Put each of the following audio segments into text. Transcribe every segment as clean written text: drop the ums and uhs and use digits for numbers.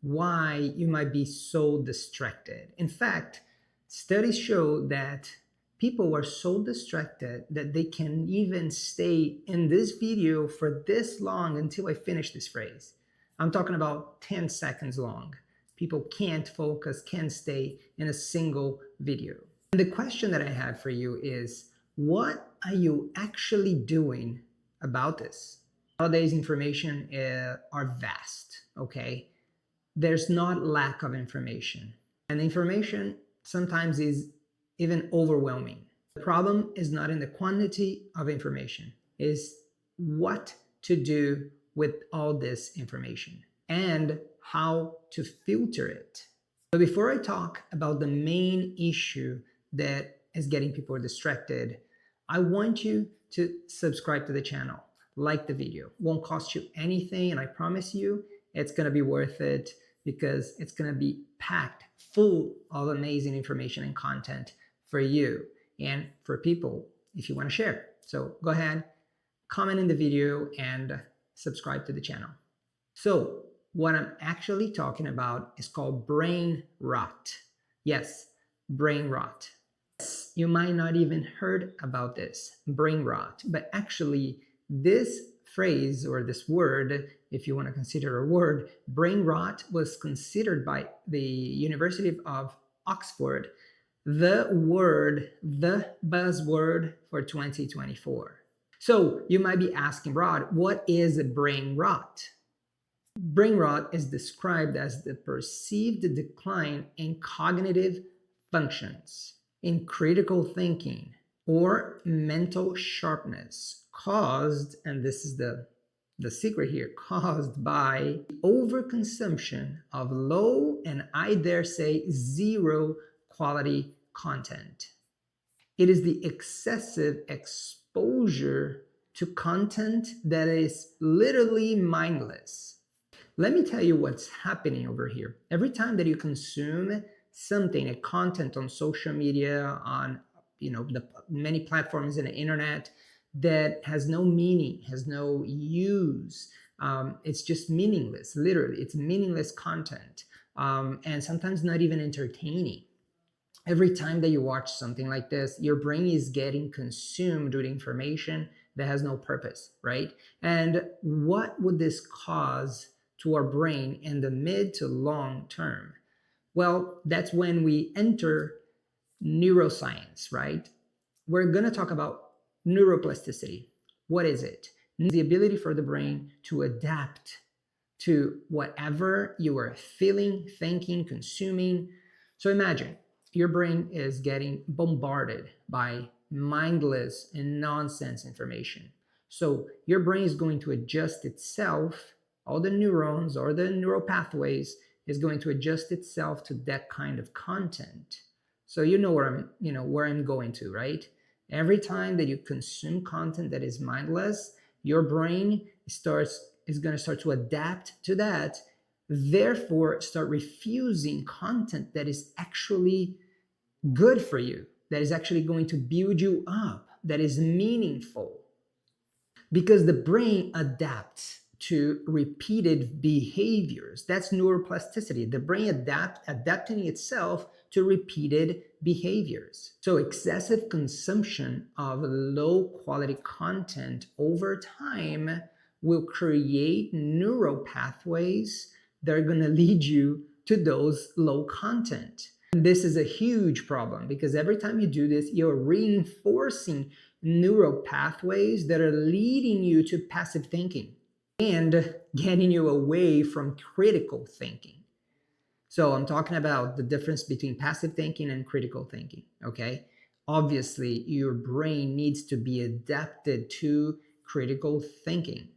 why you might be so distracted. In fact, studies show that people are so distracted that they can even stay in this video for this long until I finish this phrase. I'm talking about 10 seconds long. People can't focus, can't stay in a single video. And the question that I have for you is, what are you actually doing about this? Nowadays, information are vast, okay? There's not lack of information. And information sometimes is even overwhelming. The problem is not in the quantity of information, is what to do with all this information and how to filter it. But before I talk about the main issue that is getting people distracted, I want you to subscribe to the channel, like the video. Won't cost you anything, and I promise you it's gonna be worth it because it's gonna be packed full of amazing information and content for you and for people if you wanna share. So go ahead, comment in the video and subscribe to the channel. So what I'm actually talking about is called brain rot. Yes, brain rot. You might not even heard about this, brain rot, but actually this phrase or this word, if you want to consider a word, brain rot was considered by the University of Oxford the buzzword for 2024. So you might be asking, Rod, what is brain rot? Brain rot is described as the perceived decline in cognitive functions, in critical thinking, or mental sharpness caused, and this is the secret here, caused by overconsumption of low and I dare say zero quality content. It is the excessive exposure to content that is literally mindless. Let me tell you what's happening over here. Every time that you consume something, a content on social media, on the many platforms in the internet that has no meaning, has no use, it's just meaningless. Literally, it's meaningless content, and sometimes not even entertaining. Every time that you watch something like this, your brain is getting consumed with information that has no purpose, right? And what would this cause to our brain in the mid to long term? Well, that's when we enter neuroscience, right? We're going to talk about neuroplasticity. What is it? The ability for the brain to adapt to whatever you are feeling, thinking, consuming. So imagine your brain is getting bombarded by mindless and nonsense information. So your brain is going to adjust itself, all the neurons or the neural pathways is going to adjust itself to that kind of content. So you know where I'm going to, right? Every time that you consume content that is mindless, your brain is going to start to adapt to that, therefore start refusing content that is actually good for you, that is actually going to build you up, that is meaningful. Because the brain adapts to repeated behaviors. That's neuroplasticity. The brain adapting itself to repeated behaviors. So excessive consumption of low quality content over time will create neural pathways that are going to lead you to those low content. And this is a huge problem because every time you do this, you're reinforcing neural pathways that are leading you to passive thinking and getting you away from critical thinking. So I'm talking about the difference between passive thinking and critical thinking, okay? Obviously, your brain needs to be adapted to critical thinking.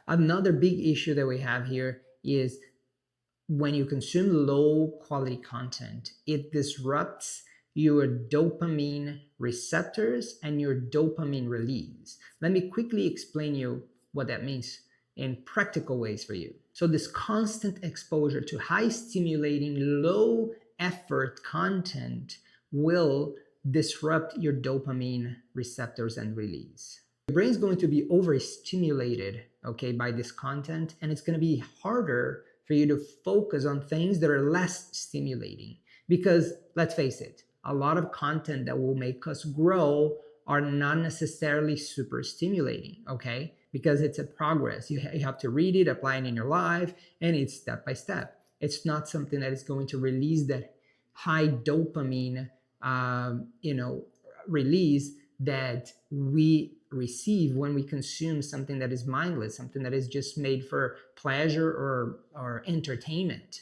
Another big issue that we have here is when you consume low quality content, it disrupts your dopamine receptors and your dopamine release. Let me quickly explain you what that means in practical ways for you. So this constant exposure to high stimulating, low effort content will disrupt your dopamine receptors and release. Your brain is going to be overstimulated, okay, by this content, and it's going to be harder for you to focus on things that are less stimulating. Because let's face it, a lot of content that will make us grow are not necessarily super stimulating, okay? Because it's a progress. You have to read it, apply it in your life, and it's step by step. It's not something that is going to release that high dopamine, release that we receive when we consume something that is mindless, something that is just made for pleasure or entertainment.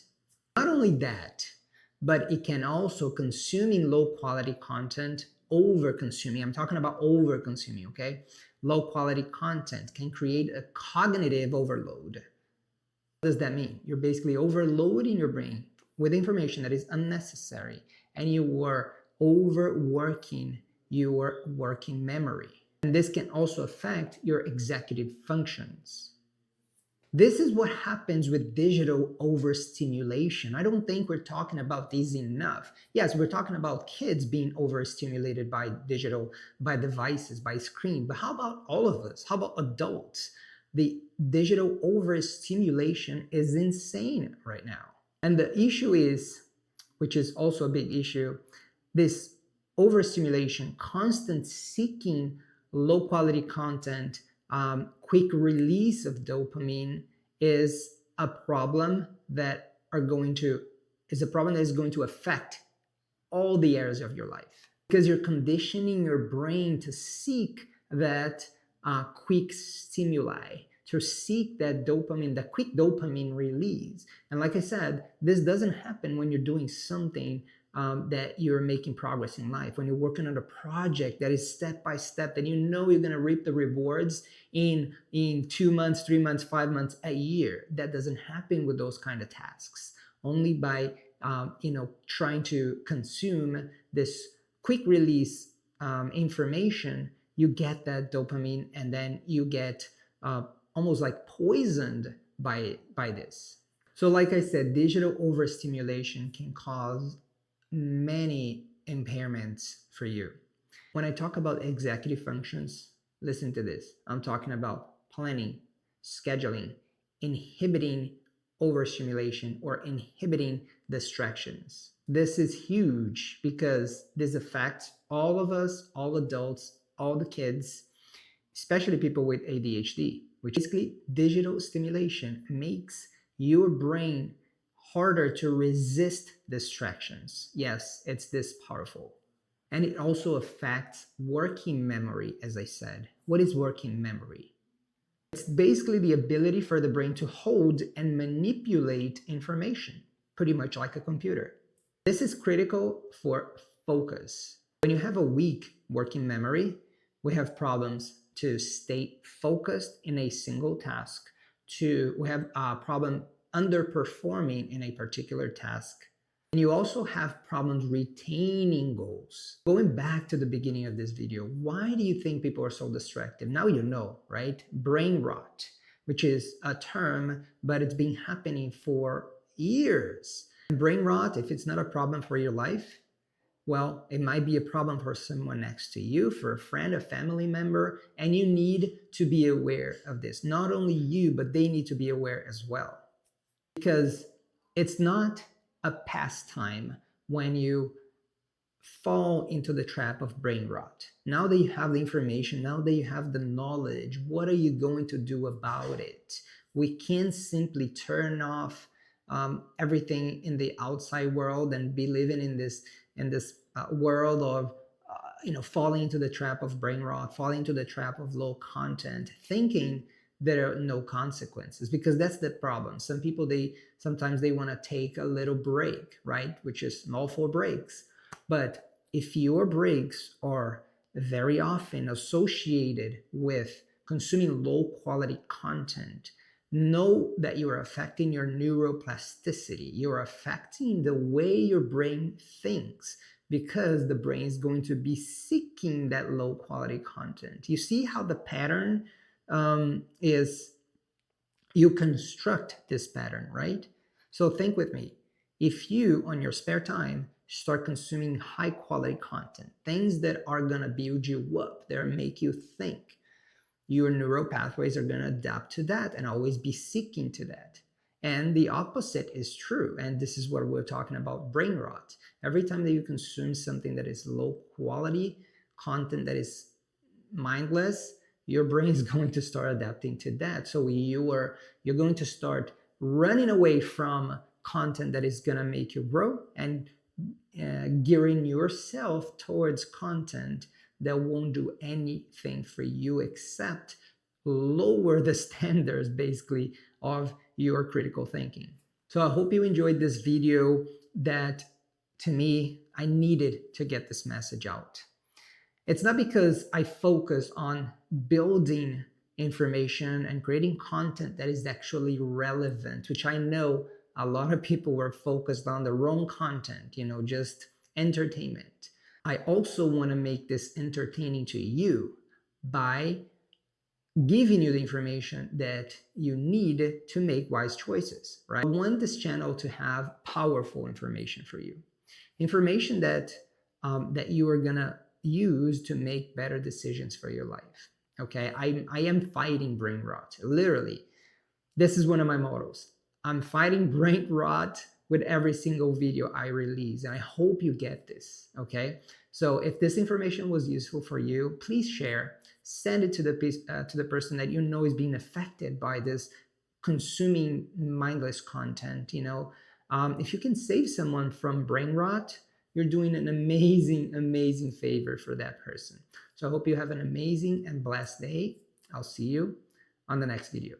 Not only that, but it can also, consuming low quality content, over consuming, I'm talking about over consuming, okay? Low quality content can create a cognitive overload. What does that mean? You're basically overloading your brain with information that is unnecessary, and you are overworking your working memory. And this can also affect your executive functions. This is what happens with digital overstimulation. I don't think we're talking about these enough. Yes, we're talking about kids being overstimulated by by devices, by screen. But how about all of us? How about adults? The digital overstimulation is insane right now. And the issue is, which is also a big issue, this overstimulation, constant seeking low quality content, quick release of dopamine is a problem that is going to affect all the areas of your life, because you're conditioning your brain to seek that quick stimuli, to seek that dopamine, that quick dopamine release. And like I said, this doesn't happen when you're doing something that you're making progress in life, when you're working on a project that is step by step, that you know you're going to reap the rewards in 2 months, 3 months, 5 months, a year. That doesn't happen with those kind of tasks. Only by trying to consume this quick release information, you get that dopamine, and then you get almost like poisoned by this. So like I said, digital overstimulation can cause many impairments for you. When I talk about executive functions, listen to this. I'm talking about planning, scheduling, inhibiting overstimulation, or inhibiting distractions. This is huge because this affects all of us, all adults, all the kids, especially people with ADHD, which basically digital stimulation makes your brain harder to resist distractions. Yes, it's this powerful. And it also affects working memory, as I said. What is working memory? It's basically the ability for the brain to hold and manipulate information, pretty much like a computer. This is critical for focus. When you have a weak working memory, we have problems to stay focused in a single task. We have a problem underperforming in a particular task. And you also have problems retaining goals. Going back to the beginning of this video, why do you think people are so distracted? Now you know, right? Brain rot, which is a term, but it's been happening for years. And brain rot, if it's not a problem for your life, well, it might be a problem for someone next to you, for a friend, a family member, and you need to be aware of this. Not only you, but they need to be aware as well. Because it's not a pastime when you fall into the trap of brain rot. Now that you have the information, now that you have the knowledge, what are you going to do about it? We can't simply turn off everything in the outside world and be living in this world of falling into the trap of brain rot, falling into the trap of low content, thinking there are no consequences, because that's the problem. Some people, sometimes they want to take a little break, right? Which is all for breaks. But if your breaks are very often associated with consuming low quality content, know that you are affecting your neuroplasticity. You're affecting the way your brain thinks, because the brain is going to be seeking that low quality content. You see how the pattern is, you construct this pattern, right? So think with me. If you, on your spare time, start consuming high quality content, things that are going to build you up, that make you think, your neural pathways are going to adapt to that and always be seeking to that. And the opposite is true. And this is what we're talking about, brain rot. Every time that you consume something that is low quality, content that is mindless, your brain is going to start adapting to that. So you're going to start running away from content that is going to make you grow, and gearing yourself towards content that won't do anything for you except lower the standards basically of your critical thinking. So I hope you enjoyed this video. That, to me, I needed to get this message out. It's not because I focus on building information and creating content that is actually relevant, which I know a lot of people were focused on the wrong content, just entertainment. I also want to make this entertaining to you by giving you the information that you need to make wise choices, right? I want this channel to have powerful information for you. Information that you are gonna use to make better decisions for your life. Okay, I am fighting brain rot. Literally, this is one of my mottos. I'm fighting brain rot with every single video I release, and I hope you get this. Okay, so if this information was useful for you, please share. Send it to the person that you know is being affected by this consuming mindless content. If you can save someone from brain rot, you're doing an amazing favor for that person. So I hope you have an amazing and blessed day. I'll see you on the next video.